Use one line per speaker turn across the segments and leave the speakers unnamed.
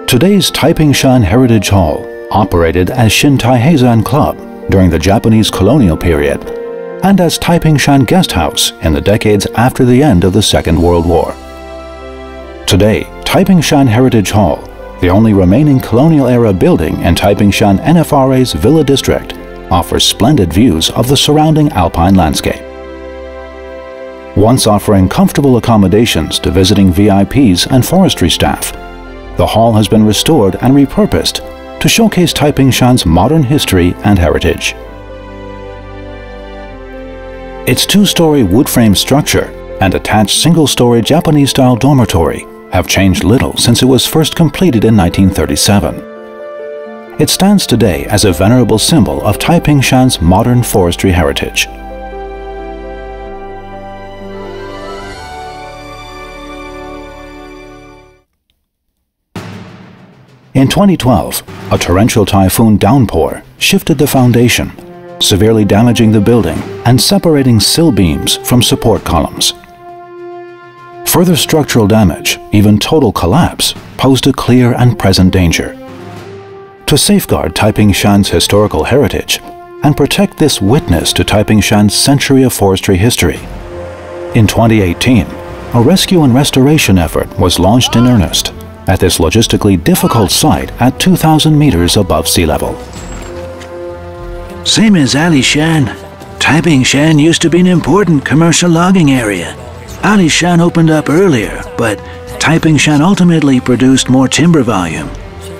Today's Taipingshan Heritage Hall operated as Taipingshan Club during the Japanese colonial period and as Taipingshan Guest House in the decades after the end of the Second World War. Today, Taipingshan Heritage Hall, the only remaining colonial-era building in Taipingshan NFRA's Villa District, offers splendid views of the surrounding alpine landscape. Once offering comfortable accommodations to visiting VIPs and forestry staff, the hall has been restored and repurposed to showcase Taipingshan's modern history and heritage. Its two-story wood-frame structure and attached single-story Japanese-style dormitory have changed little since it was first completed in 1937. It stands today as a venerable symbol of Taipingshan's modern forestry heritage. In 2012, a torrential typhoon downpour shifted the foundation, severely damaging the building and separating sill beams from support columns. Further structural damage, even total collapse, posed a clear and present danger. To safeguard Taipingshan's historical heritage and protect this witness to Taipingshan's century of forestry history, in 2018, a rescue and restoration effort was launched in earnest at this logistically difficult site at 2,000 meters above sea level.
Same as Alishan, Taipingshan used to be an important commercial logging area. Alishan opened up earlier, but Taipingshan ultimately produced more timber volume.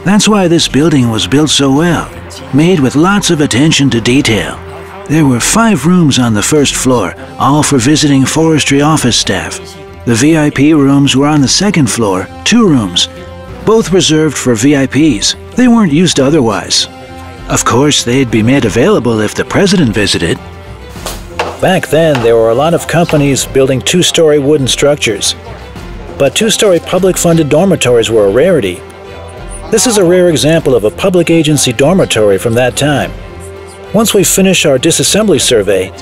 That's why this building was built so well, made with lots of attention to detail. There were 5 rooms on the first floor, all for visiting forestry office staff. The VIP rooms were on the second floor, 2 rooms, both reserved for VIPs. They weren't used otherwise. Of course, they'd be made available if the president visited.
Back then, there were a lot of companies building 2-story wooden structures. But 2-story public-funded dormitories were a rarity. This is a rare example of a public agency dormitory from that time. Once we finish our disassembly survey,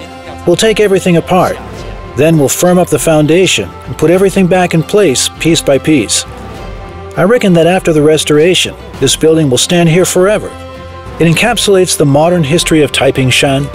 we'll take everything apart. Then we'll firm up the foundation and put everything back in place piece by piece. I reckon that after the restoration, this building will stand here forever. It encapsulates the modern history of Taipingshan.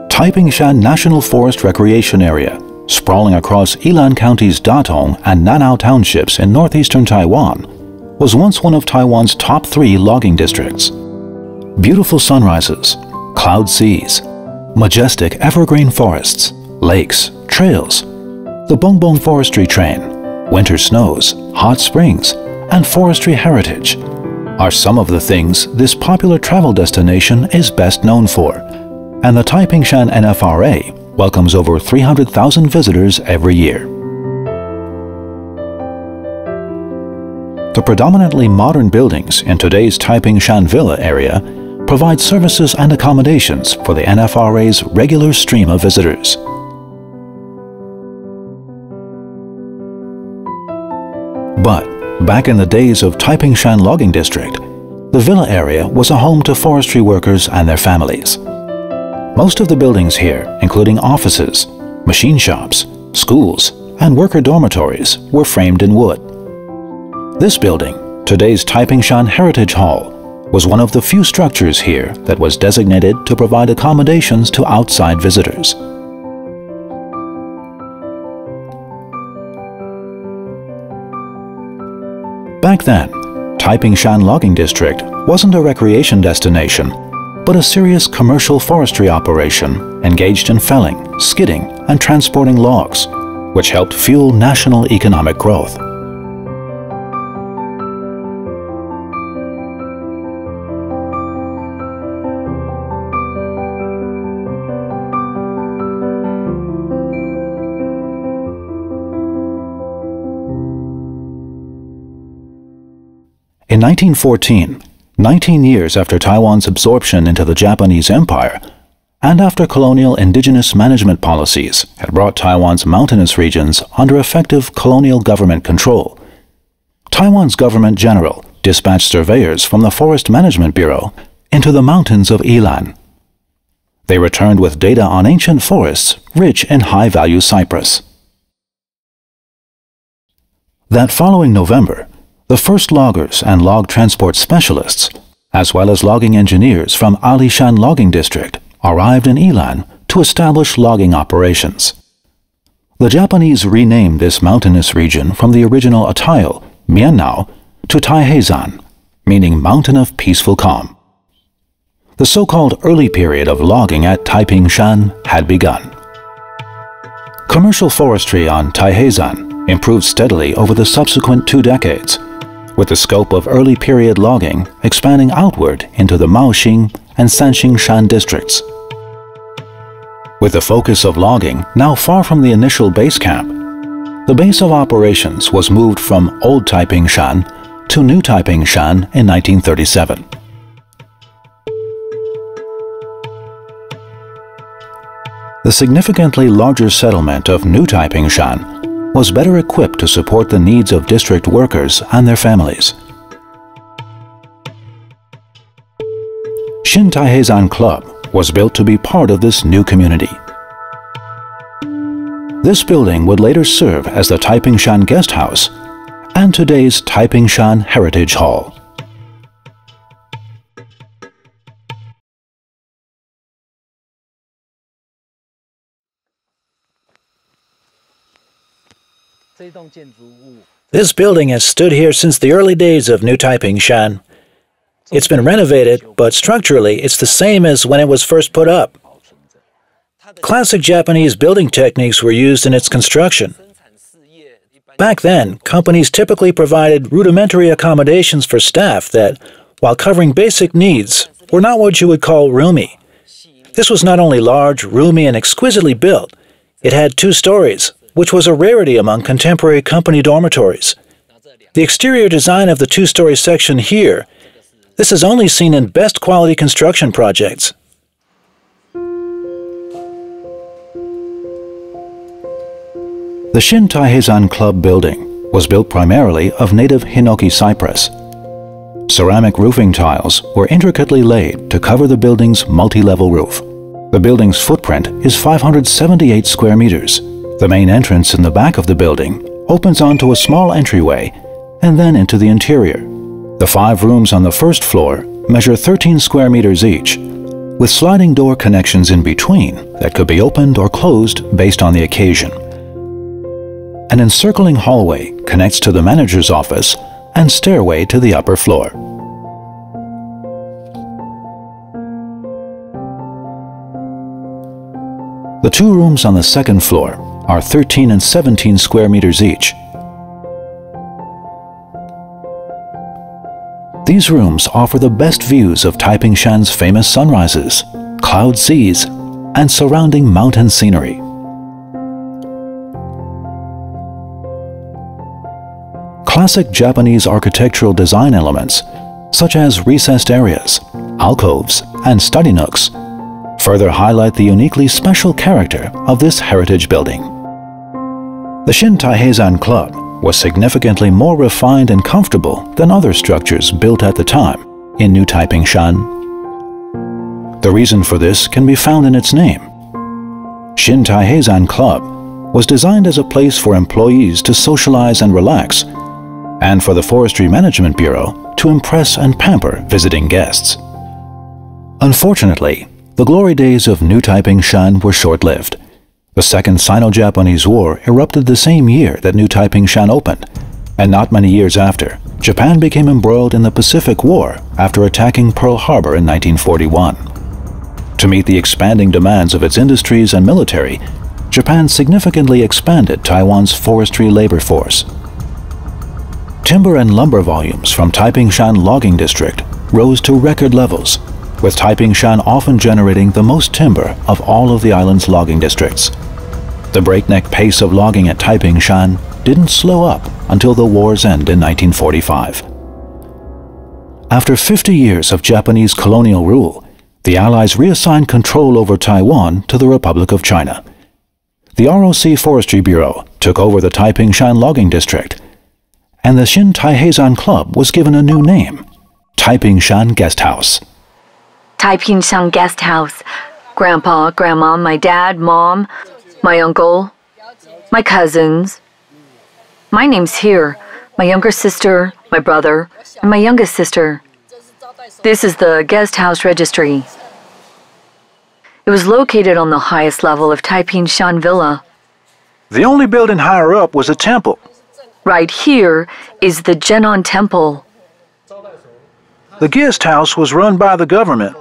Taipingshan National Forest Recreation Area, sprawling across Yilan County's Datong and Nanao townships in northeastern Taiwan, was once one of Taiwan's top 3 logging districts. Beautiful sunrises, cloud seas, majestic evergreen forests, lakes, trails, the Bongbong Forestry Train, winter snows, hot springs, and forestry heritage are some of the things this popular travel destination is best known for, and the Taipingshan NFRA welcomes over 300,000 visitors every year. The predominantly modern buildings in today's Taipingshan Villa area provide services and accommodations for the NFRA's regular stream of visitors. But back in the days of Taipingshan Logging District, the villa area was a home to forestry workers and their families. Most of the buildings here, including offices, machine shops, schools, and worker dormitories, were framed in wood. This building, today's Taipingshan Heritage Hall, was one of the few structures here that was designated to provide accommodations to outside visitors. Back then, Taipingshan Logging District wasn't a recreation destination, but a serious commercial forestry operation engaged in felling, skidding, and transporting logs, which helped fuel national economic growth. In 1914, 19 years after Taiwan's absorption into the Japanese Empire, and after colonial indigenous management policies had brought Taiwan's mountainous regions under effective colonial government control, Taiwan's government general dispatched surveyors from the Forest Management Bureau into the mountains of Yilan. They returned with data on ancient forests rich in high-value cypress. That following November, the first loggers and log transport specialists, as well as logging engineers from Alishan Logging District, arrived in Yilan to establish logging operations. The Japanese renamed this mountainous region from the original Atayal, Miannao, to Taiheisan, meaning Mountain of Peaceful Calm. The so-called early period of logging at Taipingshan had begun. Commercial forestry on Taiheisan improved steadily over the subsequent 2 decades, with the scope of early period logging expanding outward into the Maoxing and Sanxingshan districts. With the focus of logging now far from the initial base camp, the base of operations was moved from Old Taipingshan to New Taipingshan in 1937. The significantly larger settlement of New Taipingshan was better equipped to support the needs of district workers and their families. Shin Taiheisan Club was built to be part of this new community. This building would later serve as the Taipingshan Guest House and today's Taipingshan Heritage Hall.
This building has stood here since the early days of New Taipingshan. It's been renovated, but structurally it's the same as when it was first put up. Classic Japanese building techniques were used in its construction. Back then, companies typically provided rudimentary accommodations for staff that, while covering basic needs, were not what you would call roomy. This was not only large, roomy, and exquisitely built, it had 2 stories, which was a rarity among contemporary company dormitories. The exterior design of the 2-story section here, this is only seen in best quality construction projects.
The Shin Taiheisan Club building was built primarily of native hinoki cypress. Ceramic roofing tiles were intricately laid to cover the building's multi-level roof. The building's footprint is 578 square meters. The main entrance in the back of the building opens onto a small entryway and then into the interior. The 5 rooms on the first floor measure 13 square meters each, with sliding door connections in between that could be opened or closed based on the occasion. An encircling hallway connects to the manager's office and stairway to the upper floor. The 2 rooms on the second floor are 13 and 17 square meters each. These rooms offer the best views of Taipingshan's famous sunrises, cloud seas, and surrounding mountain scenery. Classic Japanese architectural design elements, such as recessed areas, alcoves, and study nooks, further highlight the uniquely special character of this heritage building. The Shin Taiheisan Club was significantly more refined and comfortable than other structures built at the time in New Taipingshan. The reason for this can be found in its name. Shin Taiheisan Club was designed as a place for employees to socialize and relax, and for the Forestry Management Bureau to impress and pamper visiting guests. Unfortunately, the glory days of New Taipingshan were short-lived. The Second Sino-Japanese War erupted the same year that New Taipingshan opened, and not many years after, Japan became embroiled in the Pacific War after attacking Pearl Harbor in 1941. To meet the expanding demands of its industries and military, Japan significantly expanded Taiwan's forestry labor force. Timber and lumber volumes from Taipingshan logging district rose to record levels, with Taipingshan often generating the most timber of all of the island's logging districts. The breakneck pace of logging at Taipingshan didn't slow up until the war's end in 1945. After 50 years of Japanese colonial rule, the Allies reassigned control over Taiwan to the Republic of China. The ROC Forestry Bureau took over the Taipingshan logging district, and the Taihezan Club was given a new name, Taipingshan Guest House.
Taipingshan Guest House. Grandpa, Grandma, my dad, Mom, my uncle, my cousins. My name's here, my younger sister, my brother, and my youngest sister. This is the guest house registry. It was located on the highest level of Taipingshan Villa.
The only building higher up was a temple.
Right here is the Jenon Temple.
The guest house was run by the government.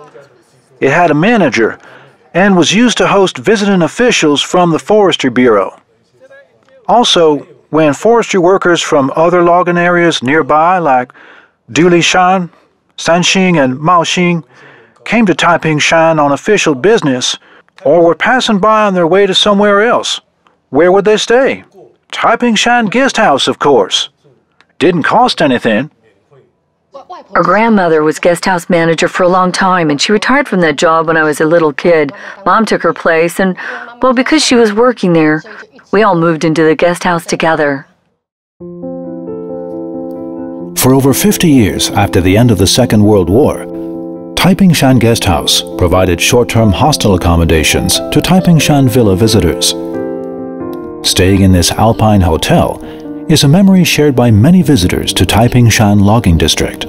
It had a manager and was used to host visiting officials from the Forestry Bureau. Also, when forestry workers from other logging areas nearby, like Dulishan, Sanxing, and Maoxing, came to Taipingshan on official business or were passing by on their way to somewhere else, where would they stay? Taipingshan Guest House, of course. Didn't cost anything.
Our grandmother was guest house manager for a long time, and she retired from that job when I was a little kid. Mom took her place, and, well, because she was working there, we all moved into the guest house together.
For over 50 years after the end of the Second World War, Taipingshan Guest House provided short-term hostel accommodations to Taipingshan Villa visitors. Staying in this alpine hotel is a memory shared by many visitors to Taipingshan Logging District.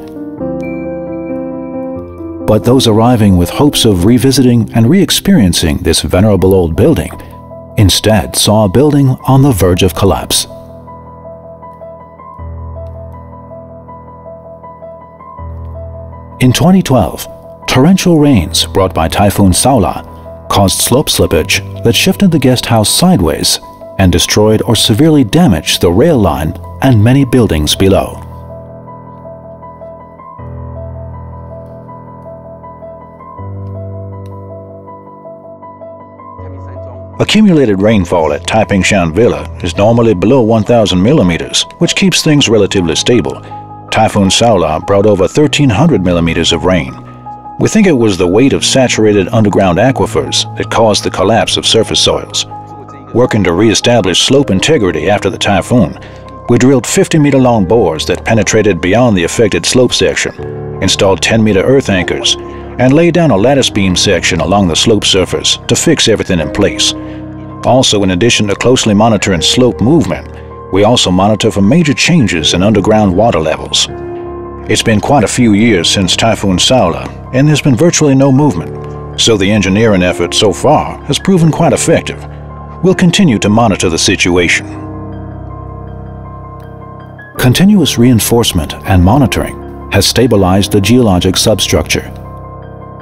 But those arriving with hopes of revisiting and re-experiencing this venerable old building instead saw a building on the verge of collapse. In 2012, torrential rains brought by Typhoon Saola caused slope slippage that shifted the guest house sideways and destroyed or severely damaged the rail line and many buildings below. Accumulated rainfall at Taipingshan Villa is normally below 1,000 millimeters, which keeps things relatively stable. Typhoon Saola brought over 1,300 millimeters of rain. We think it was the weight of saturated underground aquifers that caused the collapse of surface soils. Working to re-establish slope integrity after the typhoon, we drilled 50-meter-long bores that penetrated beyond the affected slope section, installed 10-meter earth anchors, and laid down a lattice beam section along the slope surface to fix everything in place. Also, in addition to closely monitoring slope movement, we also monitor for major changes in underground water levels. It's been quite a few years since Typhoon Saola, and there's been virtually no movement, so the engineering effort so far has proven quite effective. We'll continue to monitor the situation. Continuous reinforcement and monitoring has stabilized the geologic substructure.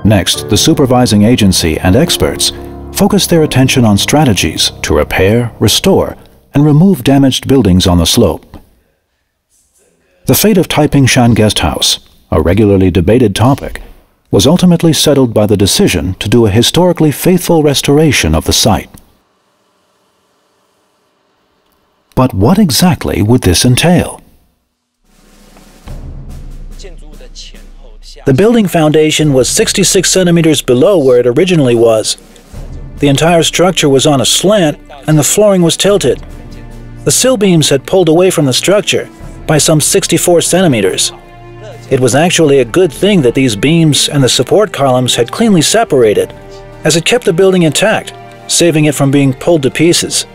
Next, the supervising agency and experts focus their attention on strategies to repair, restore, and remove damaged buildings on the slope. The fate of Taipingshan Guest House, a regularly debated topic, was ultimately settled by the decision to do a historically faithful restoration of the site. But what exactly would this entail?
The building foundation was 66 centimeters below where it originally was. The entire structure was on a slant and the flooring was tilted. The sill beams had pulled away from the structure by some 64 centimeters. It was actually a good thing that these beams and the support columns had cleanly separated, as it kept the building intact, saving it from being pulled to pieces.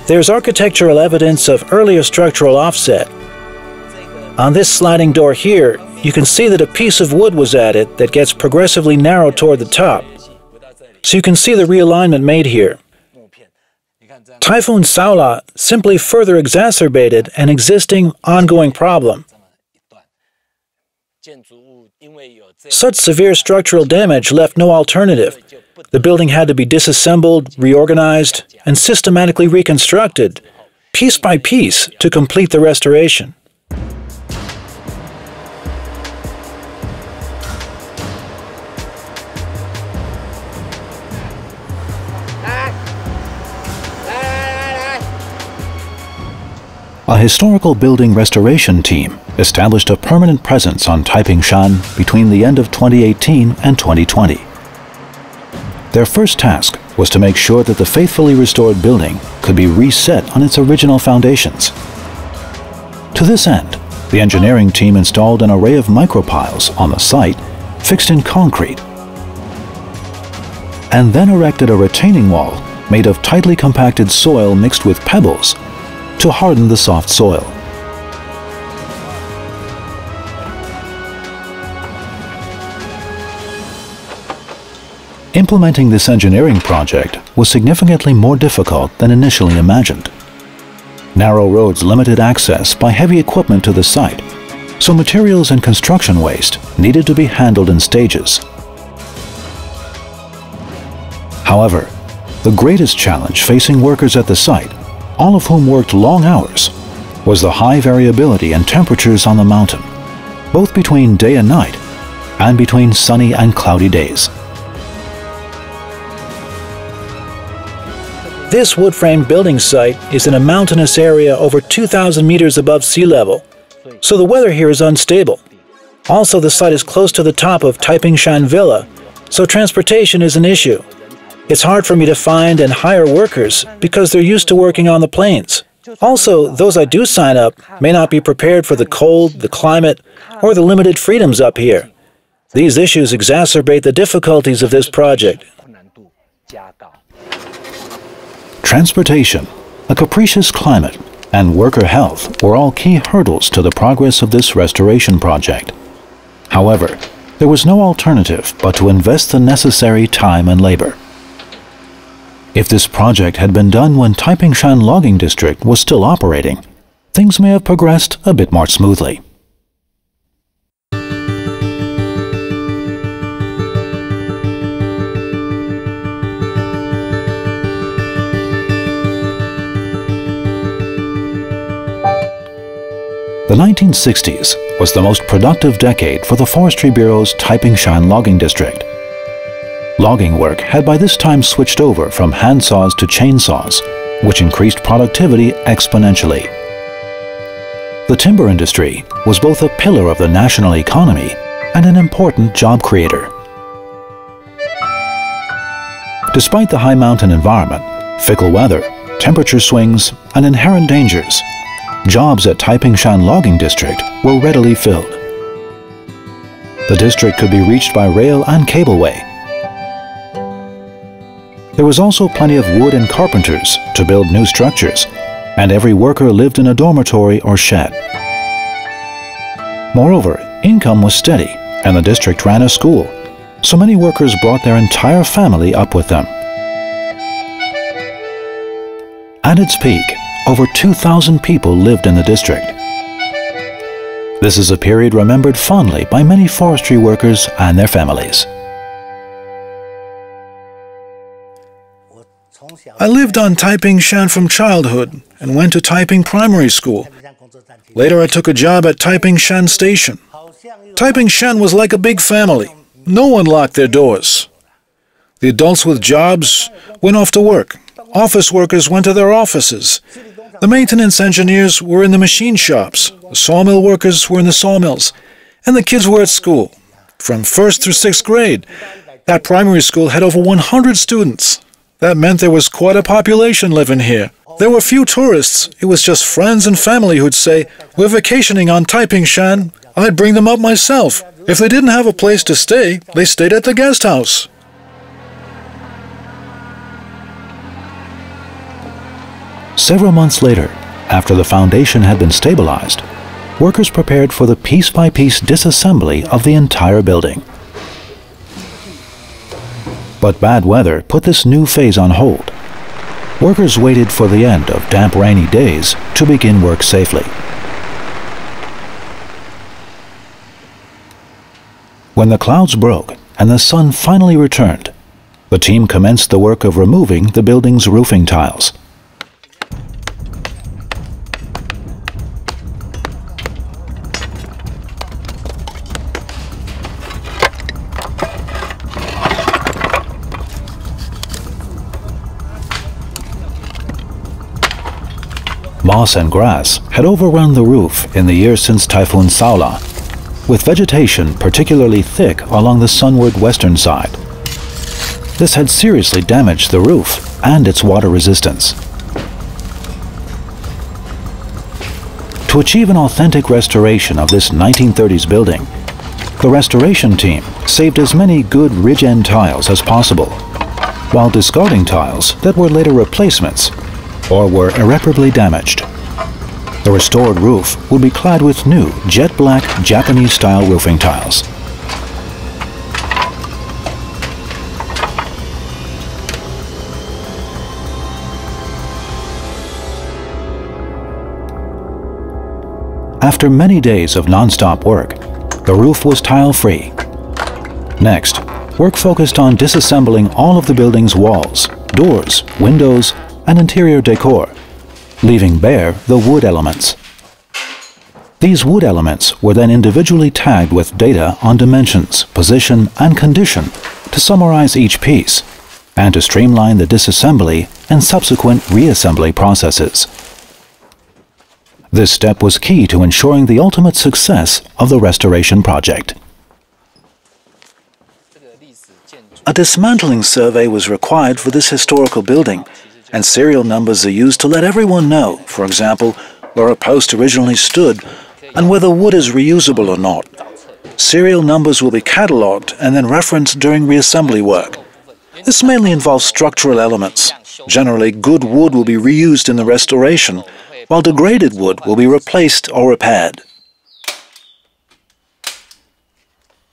There's architectural evidence of earlier structural offset. On this sliding door here, you can see that a piece of wood was added that gets progressively narrowed toward the top. So you can see the realignment made here. Typhoon Saola simply further exacerbated an existing, ongoing problem. Such severe structural damage left no alternative, The building had to be disassembled, reorganized, and systematically reconstructed, piece by piece, to complete the restoration.
A historical building restoration team established a permanent presence on Taipingshan between the end of 2018 and 2020. Their first task was to make sure that the faithfully restored building could be reset on its original foundations. To this end, the engineering team installed an array of micropiles on the site fixed in concrete, and then erected a retaining wall made of tightly compacted soil mixed with pebbles to harden the soft soil. Implementing this engineering project was significantly more difficult than initially imagined. Narrow roads limited access by heavy equipment to the site, so materials and construction waste needed to be handled in stages. However, the greatest challenge facing workers at the site, all of whom worked long hours, was the high variability in temperatures on the mountain, both between day and night, and between sunny and cloudy days.
This wood-frame building site is in a mountainous area over 2,000 meters above sea level, so the weather here is unstable. Also, the site is close to the top of Taipingshan Villa, so transportation is an issue. It's hard for me to find and hire workers because they're used to working on the plains. Also, those I do sign up may not be prepared for the cold, the climate, or the limited freedoms up here. These issues exacerbate the difficulties of this project.
Transportation, a capricious climate, and worker health were all key hurdles to the progress of this restoration project. However, there was no alternative but to invest the necessary time and labor. If this project had been done when Taipingshan Logging District was still operating, things may have progressed a bit more smoothly. The 1960s was the most productive decade for the Forestry Bureau's Taipingshan Logging District. Logging work had by this time switched over from handsaws to chainsaws, which increased productivity exponentially. The timber industry was both a pillar of the national economy and an important job creator. Despite the high mountain environment, fickle weather, temperature swings, and inherent dangers, jobs at Taipingshan Logging District were readily filled. The district could be reached by rail and cableway. There was also plenty of wood and carpenters to build new structures, and every worker lived in a dormitory or shed. Moreover, income was steady, and the district ran a school, so many workers brought their entire family up with them. At its peak, over 2,000 people lived in the district. This is a period remembered fondly by many forestry workers and their families.
I lived on Taipingshan from childhood and went to Taiping Primary School. Later I took a job at Taipingshan Station. Taipingshan was like a big family. No one locked their doors. The adults with jobs went off to work. Office workers went to their offices. The maintenance engineers were in the machine shops. The sawmill workers were in the sawmills. And the kids were at school. From 1st through 6th grade, that primary school had over 100 students. That meant there was quite a population living here. There were few tourists. It was just friends and family who'd say, "We're vacationing on Taipingshan." I'd bring them up myself. If they didn't have a place to stay, they stayed at the guest house.
Several months later, after the foundation had been stabilized, workers prepared for the piece-by-piece disassembly of the entire building. But bad weather put this new phase on hold. Workers waited for the end of damp, rainy days to begin work safely. When the clouds broke and the sun finally returned, The team commenced the work of removing the building's roofing tiles. Moss and grass had overrun the roof in the years since Typhoon Saola, with vegetation particularly thick along the sunward western side. This had seriously damaged the roof and its water resistance. To achieve an authentic restoration of this 1930s building, the restoration team saved as many good ridge-end tiles as possible, while discarding tiles that were later replacements or were irreparably damaged. The restored roof would be clad with new jet-black Japanese-style roofing tiles. After many days of non-stop work, the roof was tile-free. Next, work focused on disassembling all of the building's walls, doors, windows, and interior decor, leaving bare the wood elements. These wood elements were then individually tagged with data on dimensions, position, and condition to summarize each piece and to streamline the disassembly and subsequent reassembly processes. This step was key to ensuring the ultimate success of the restoration project. A dismantling survey was required for this historical building, and serial numbers are used to let everyone know, for example, where a post originally stood and whether wood is reusable or not. Serial numbers will be catalogued and then referenced during reassembly work. This mainly involves structural elements. Generally, good wood will be reused in the restoration, while degraded wood will be replaced or repaired.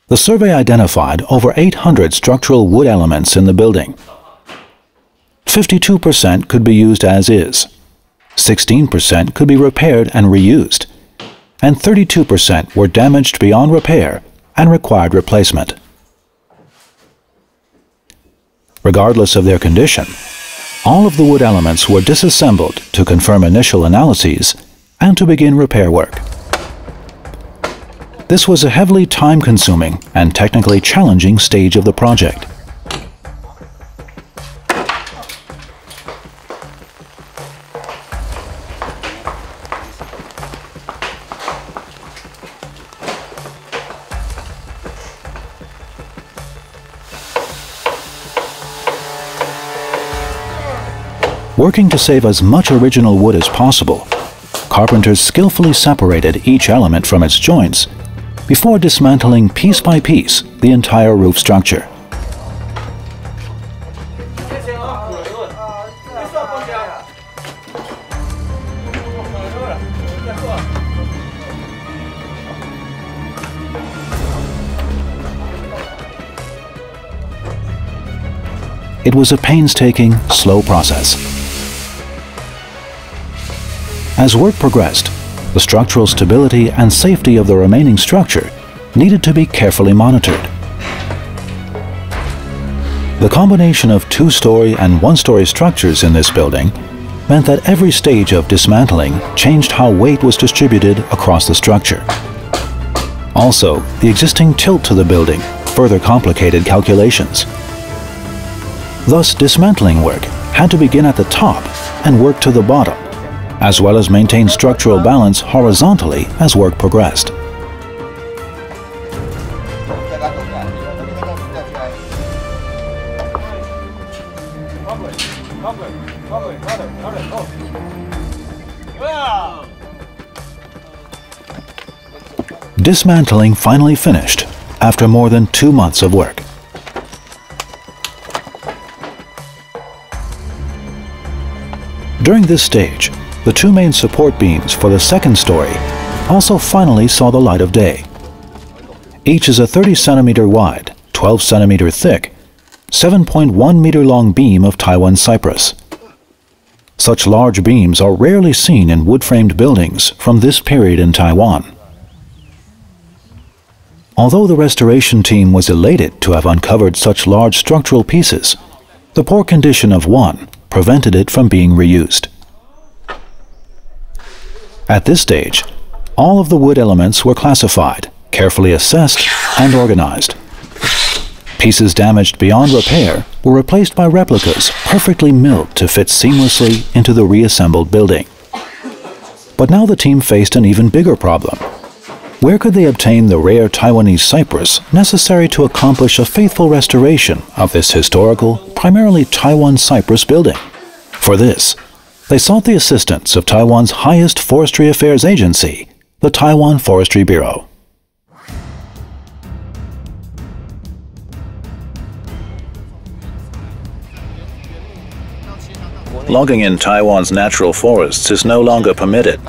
The survey identified over 800 structural wood elements in the building. 52% could be used as is, 16% could be repaired and reused, and 32% were damaged beyond repair and required replacement. Regardless of their condition, all of the wood elements were disassembled to confirm initial analyses and to begin repair work. This was a heavily time-consuming and technically challenging stage of the project. Working to save as much original wood as possible, carpenters skillfully separated each element from its joints before dismantling piece by piece the entire roof structure. It was a painstaking, slow process. As work progressed, the structural stability and safety of the remaining structure needed to be carefully monitored. The combination of two-story and one-story structures in this building meant that every stage of dismantling changed how weight was distributed across the structure. Also, the existing tilt to the building further complicated calculations. Thus, dismantling work had to begin at the top and work to the bottom, as well as maintain structural balance horizontally as work progressed. Dismantling finally finished after more than 2 months of work. During this stage, the two main support beams for the second story also finally saw the light of day. Each is a 30 centimeter wide, 12 centimeter thick, 7.1 meter long beam of Taiwan cypress. Such large beams are rarely seen in wood-framed buildings from this period in Taiwan. Although the restoration team was elated to have uncovered such large structural pieces, the poor condition of one prevented it from being reused. At this stage, all of the wood elements were classified, carefully assessed, and organized. Pieces damaged beyond repair were replaced by replicas perfectly milled to fit seamlessly into the reassembled building. But now the team faced an even bigger problem. Where could they obtain the rare Taiwanese cypress necessary to accomplish a faithful restoration of this historical, primarily Taiwan cypress building? For this, they sought the assistance of Taiwan's highest forestry affairs agency, the Taiwan Forestry Bureau.
Logging in Taiwan's natural forests is no longer permitted,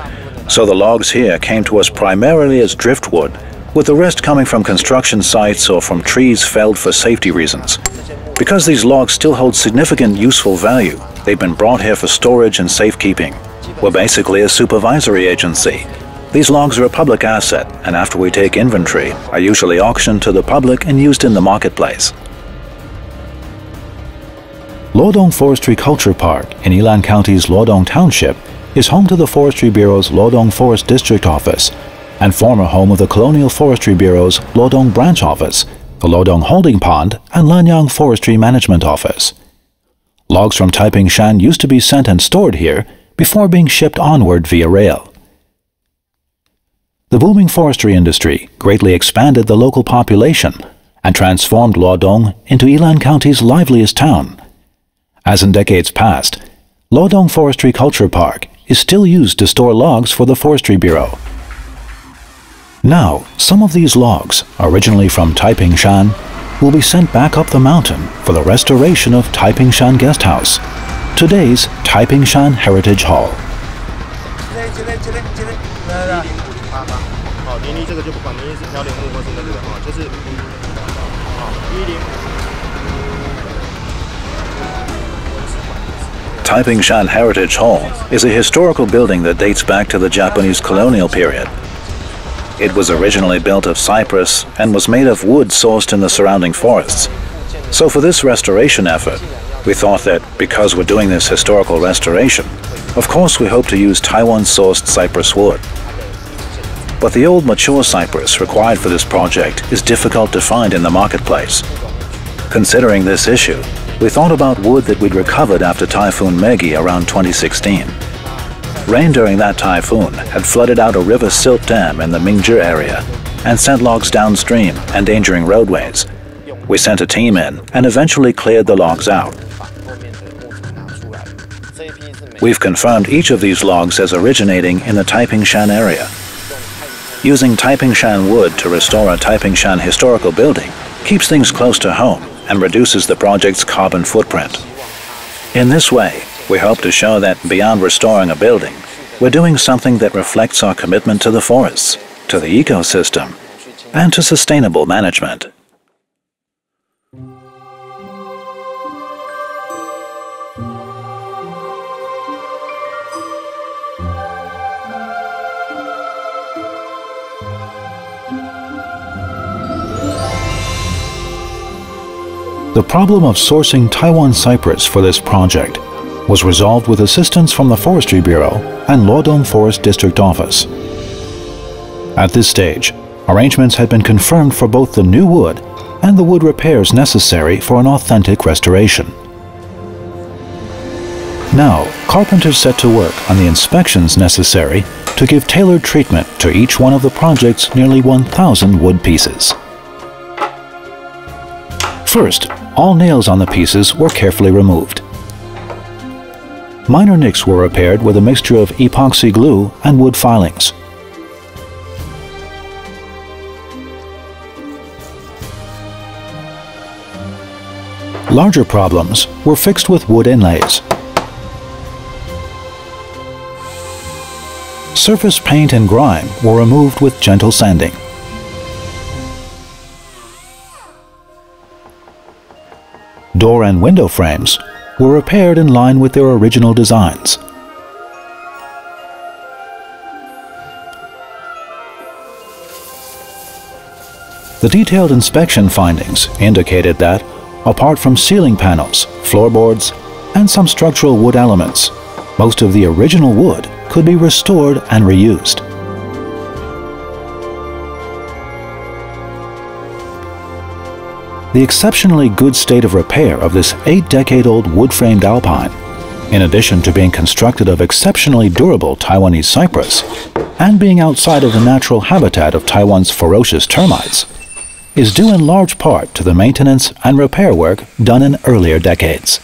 so the logs here came to us primarily as driftwood, with the rest coming from construction sites or from trees felled for safety reasons. Because these logs still hold significant useful value, they've been brought here for storage and safekeeping. We're basically a supervisory agency. These logs are a public asset, and after we take inventory, are usually auctioned to the public and used in the marketplace.
Luodong Forestry Culture Park in Yilan County's Luodong Township is home to the Forestry Bureau's Luodong Forest District Office and former home of the Colonial Forestry Bureau's Luodong Branch Office, the Luodong Holding Pond, and Lanyang Forestry Management Office. Logs from Taipingshan used to be sent and stored here before being shipped onward via rail. The booming forestry industry greatly expanded the local population and transformed Luodong into Yilan County's liveliest town. As in decades past, Luodong Forestry Culture Park is still used to store logs for the Forestry Bureau. Now, some of these logs, originally from Taipingshan, will be sent back up the mountain for the restoration of Taipingshan Guest House, today's Taipingshan Heritage Hall.
Taipingshan Heritage Hall is a historical building that dates back to the Japanese colonial period. It was originally built of cypress and was made of wood sourced in the surrounding forests. So for this restoration effort, we thought that because we're doing this historical restoration, of course we hope to use Taiwan-sourced cypress wood. But the old mature cypress required for this project is difficult to find in the marketplace. Considering this issue, we thought about wood that we'd recovered after Typhoon Megi around 2016. Rain during that typhoon had flooded out a river silt dam in the Mingzhi area and sent logs downstream, endangering roadways. We sent a team in and eventually cleared the logs out. We've confirmed each of these logs as originating in the Taipingshan area. Using Taipingshan wood to restore a Taipingshan historical building keeps things close to home and reduces the project's carbon footprint. In this way, we hope to show that beyond restoring a building, we're doing something that reflects our commitment to the forests, to the ecosystem, and to sustainable management.
The problem of sourcing Taiwan cypress for this project was resolved with assistance from the Forestry Bureau and Luodong Forest District Office. At this stage, arrangements had been confirmed for both the new wood and the wood repairs necessary for an authentic restoration. Now, carpenters set to work on the inspections necessary to give tailored treatment to each one of the project's nearly 1,000 wood pieces. First, all nails on the pieces were carefully removed. Minor nicks were repaired with a mixture of epoxy glue and wood filings. Larger problems were fixed with wood inlays. Surface paint and grime were removed with gentle sanding. Door and window frames were repaired in line with their original designs. The The detailed inspection findings indicated that, apart from ceiling panels, floorboards, and some structural wood elements, most of the original wood could be restored and reused. The exceptionally good state of repair of this 8-decade-old wood-framed alpine, in addition to being constructed of exceptionally durable Taiwanese cypress and being outside of the natural habitat of Taiwan's ferocious termites, is due in large part to the maintenance and repair work done in earlier decades.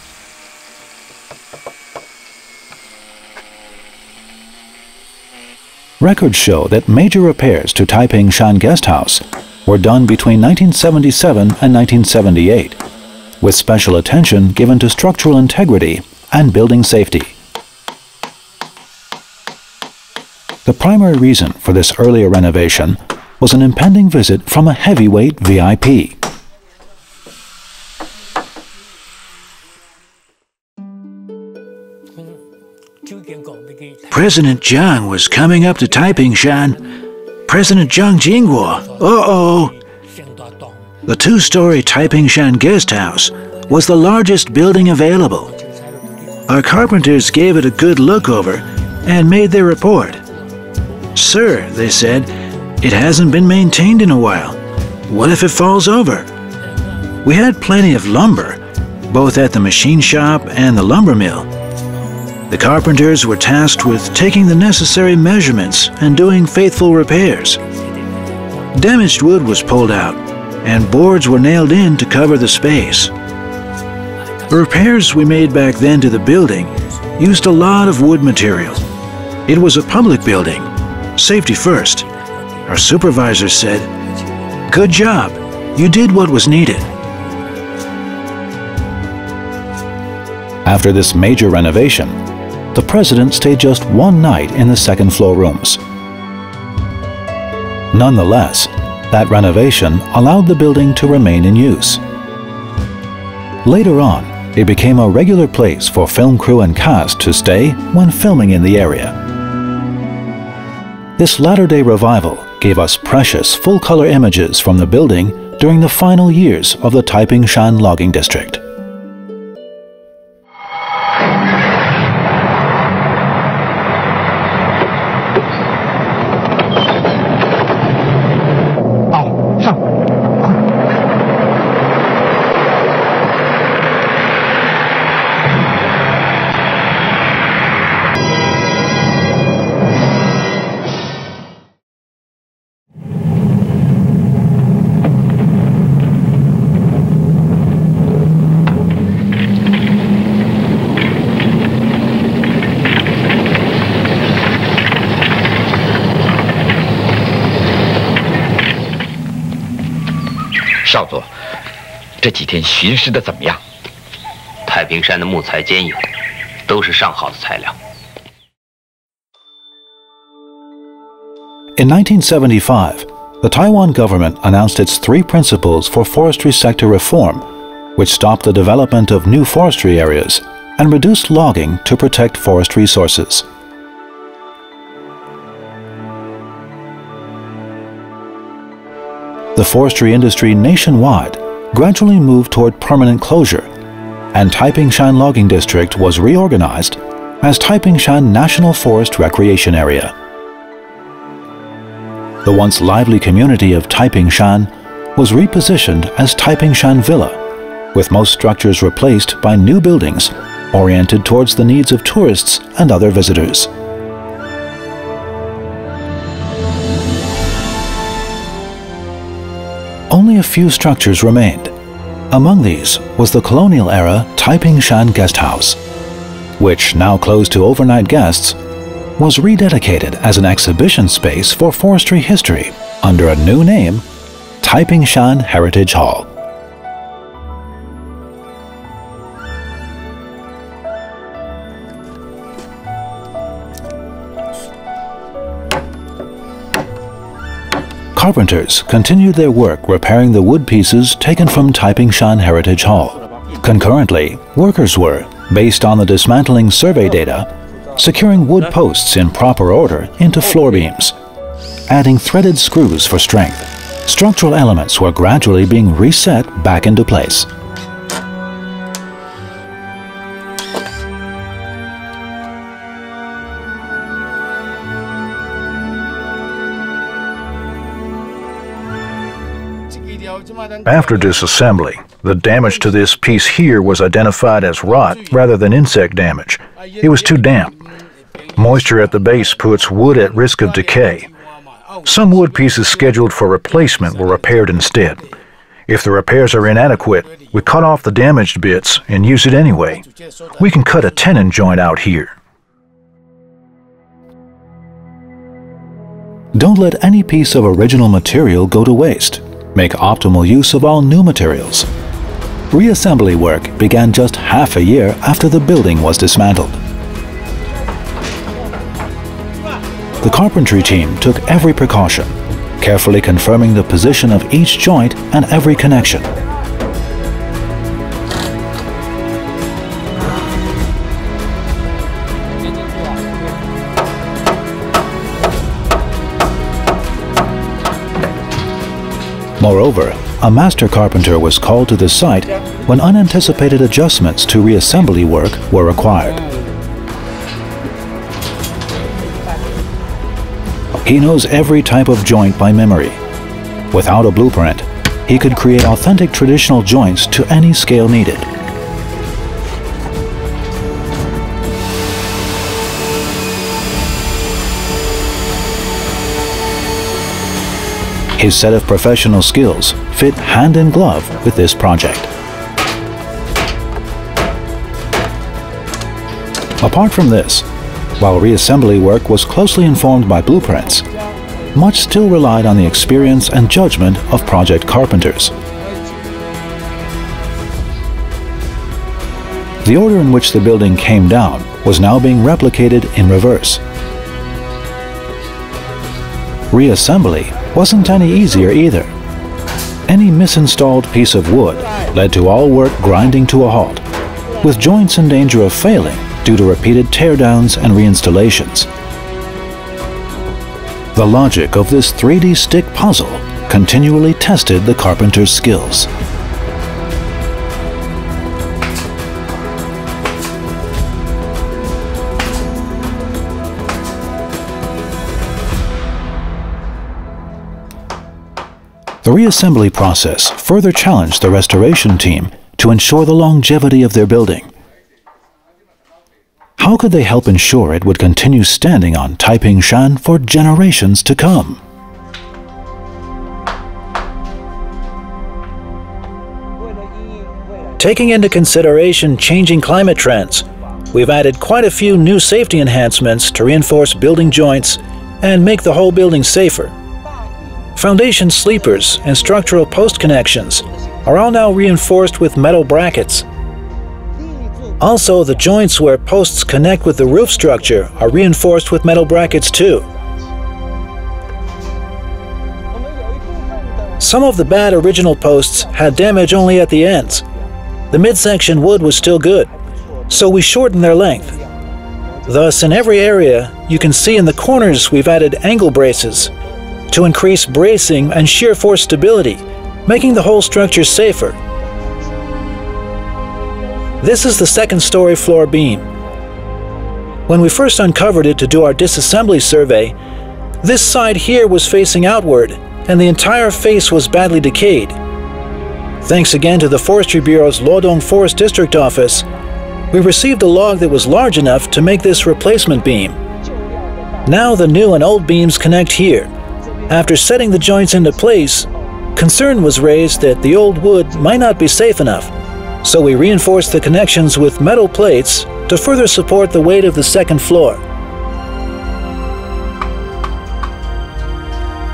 Records show that major repairs to Taipingshan Guest House were done between 1977 and 1978, with special attention given to structural integrity and building safety. The primary reason for this earlier renovation was an impending visit from a heavyweight VIP.
President Zhang was coming up to Taipingshan. President Zhang Jingguo. Uh-oh! The two-story Taipingshan guest house was the largest building available. Our carpenters gave it a good look over and made their report. Sir, they said, it hasn't been maintained in a while. What if it falls over? We had plenty of lumber, both at the machine shop and the lumber mill. The carpenters were tasked with taking the necessary measurements and doing faithful repairs. Damaged wood was pulled out, and boards were nailed in to cover the space. The repairs we made back then to the building used a lot of wood material. It was a public building, safety first. Our supervisor said, "Good job, you did what was needed."
After this major renovation, the president stayed just one night in the second-floor rooms. Nonetheless, that renovation allowed the building to remain in use. Later on, it became a regular place for film crew and cast to stay when filming in the area. This latter-day revival gave us precious full-color images from the building during the final years of the Taipingshan logging district.
少佐，这几天巡视的怎么样？
太平山的木材坚硬，都是上好的材料。
In 1975, the Taiwan government announced its 3 principles for forestry sector reform, which stopped the development of new forestry areas and reduced logging to protect forest resources. The forestry industry nationwide gradually moved toward permanent closure, and Taipingshan Logging District was reorganized as Taipingshan National Forest Recreation Area. The once lively community of Taipingshan was repositioned as Taipingshan Villa, with most structures replaced by new buildings oriented towards the needs of tourists and other visitors. Only a few structures remained. Among these was the colonial-era Taipingshan Guest House, which, now closed to overnight guests, was rededicated as an exhibition space for forestry history under a new name, Taipingshan Heritage Hall. Carpenters continued their work repairing the wood pieces taken from Taipingshan Heritage Hall. Concurrently, workers were, based on the dismantling survey data, securing wood posts in proper order into floor beams, adding threaded screws for strength, structural elements were gradually being reset back into place.
After disassembly, the damage to this piece here was identified as rot rather than insect damage. It was too damp. Moisture at the base puts wood at risk of decay. Some wood pieces scheduled for replacement were repaired instead. If the repairs are inadequate, we cut off the damaged bits and use it anyway. We can cut a tenon joint out here.
Don't let any piece of original material go to waste. Make optimal use of all new materials. Reassembly work began just half a year after the building was dismantled. The carpentry team took every precaution, carefully confirming the position of each joint and every connection. Moreover, a master carpenter was called to the site when unanticipated adjustments to reassembly work were required. He knows every type of joint by memory. Without a blueprint, he could create authentic traditional joints to any scale needed. His set of professional skills fit hand in glove with this project. Apart from this, while reassembly work was closely informed by blueprints, much still relied on the experience and judgment of project carpenters. The order in which the building came down was now being replicated in reverse. Reassembly wasn't any easier either. Any misinstalled piece of wood led to all work grinding to a halt, with joints in danger of failing due to repeated teardowns and reinstallations. The logic of this 3D stick puzzle continually tested the carpenter's skills. The reassembly process further challenged the restoration team to ensure the longevity of their building. How could they help ensure it would continue standing on Taipingshan for generations to come?
Taking into consideration changing climate trends, we've added quite a few new safety enhancements to reinforce building joints and make the whole building safer. Foundation sleepers and structural post connections are all now reinforced with metal brackets. Also, the joints where posts connect with the roof structure are reinforced with metal brackets too. Some of the bad original posts had damage only at the ends. The midsection wood was still good, so we shortened their length. Thus, in every area, you can see in the corners we've added angle braces to increase bracing and shear force stability, making the whole structure safer. This is the second-story floor beam. When we first uncovered it to do our disassembly survey, this side here was facing outward, and the entire face was badly decayed. Thanks again to the Forestry Bureau's Lodong Forest District Office, we received a log that was large enough to make this replacement beam. Now the new and old beams connect here. After setting the joints into place, concern was raised that the old wood might not be safe enough, so we reinforced the connections with metal plates to further support the weight of the second floor.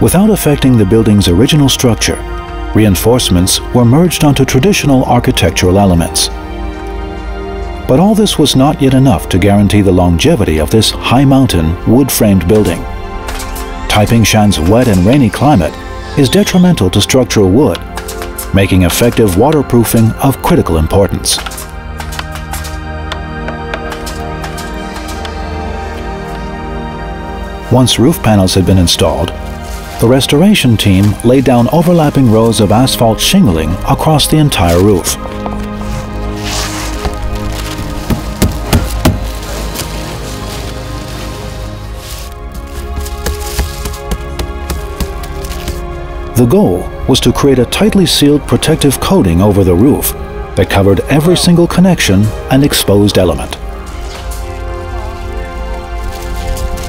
Without affecting the building's original structure, reinforcements were merged onto traditional architectural elements. But all this was not yet enough to guarantee the longevity of this high-mountain, wood-framed building. Taipingshan's wet and rainy climate is detrimental to structural wood, making effective waterproofing of critical importance. Once roof panels had been installed, the restoration team laid down overlapping rows of asphalt shingling across the entire roof. The goal was to create a tightly sealed protective coating over the roof that covered every single connection and exposed element.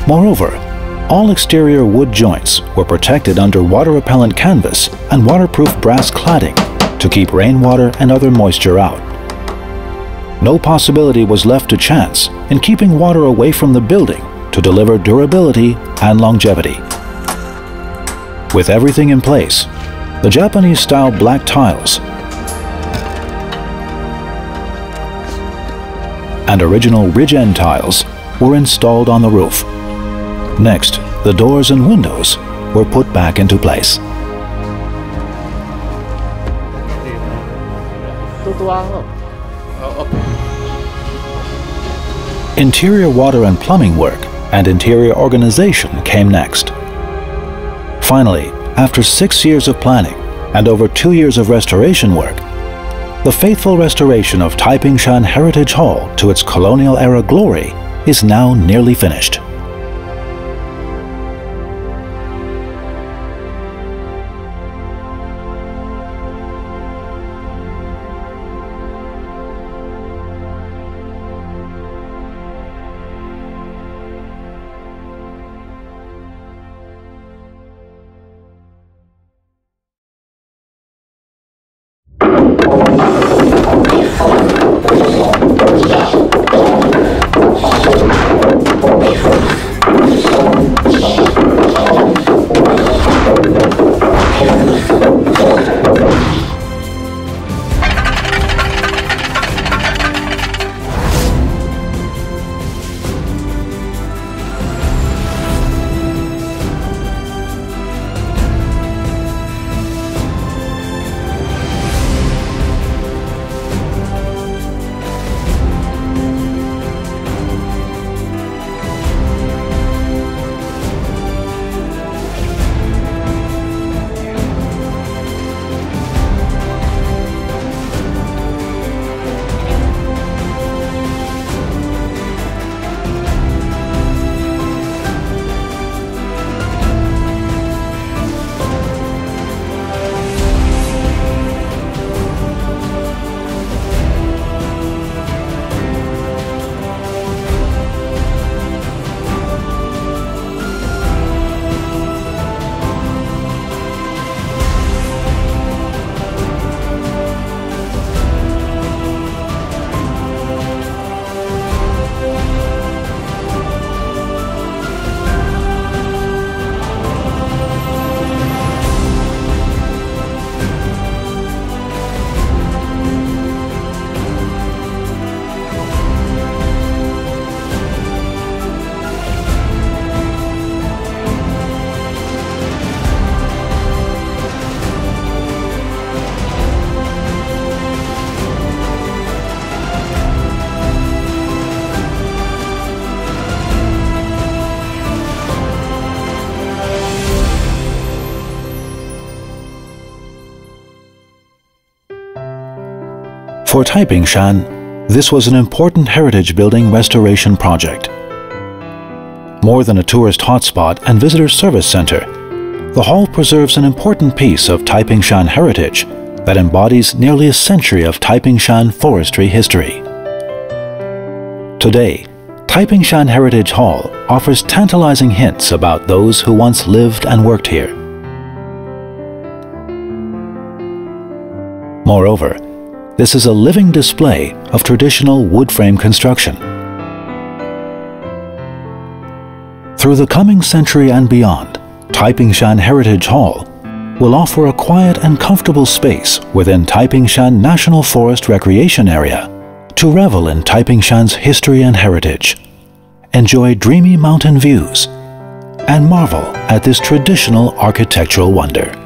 Moreover, all exterior wood joints were protected under water-repellent canvas and waterproof brass cladding to keep rainwater and other moisture out. No possibility was left to chance in keeping water away from the building to deliver durability and longevity. With everything in place, the Japanese-style black tiles and original ridge-end tiles were installed on the roof. Next, the doors and windows were put back into place. Interior water and plumbing work and interior organization came next. Finally, after 6 years of planning and over 2 years of restoration work, the faithful restoration of Taipingshan Heritage Hall to its colonial-era glory is now nearly finished. For Taipingshan, this was an important heritage building restoration project. More than a tourist hotspot and visitor service center, the hall preserves an important piece of Taipingshan heritage that embodies nearly a century of Taipingshan forestry history. Today, Taipingshan Heritage Hall offers tantalizing hints about those who once lived and worked here. Moreover, this is a living display of traditional wood frame construction. Through the coming century and beyond, Taipingshan Heritage Hall will offer a quiet and comfortable space within Taipingshan National Forest Recreation Area to revel in Taipingshan's history and heritage, enjoy dreamy mountain views, and marvel at this traditional architectural wonder.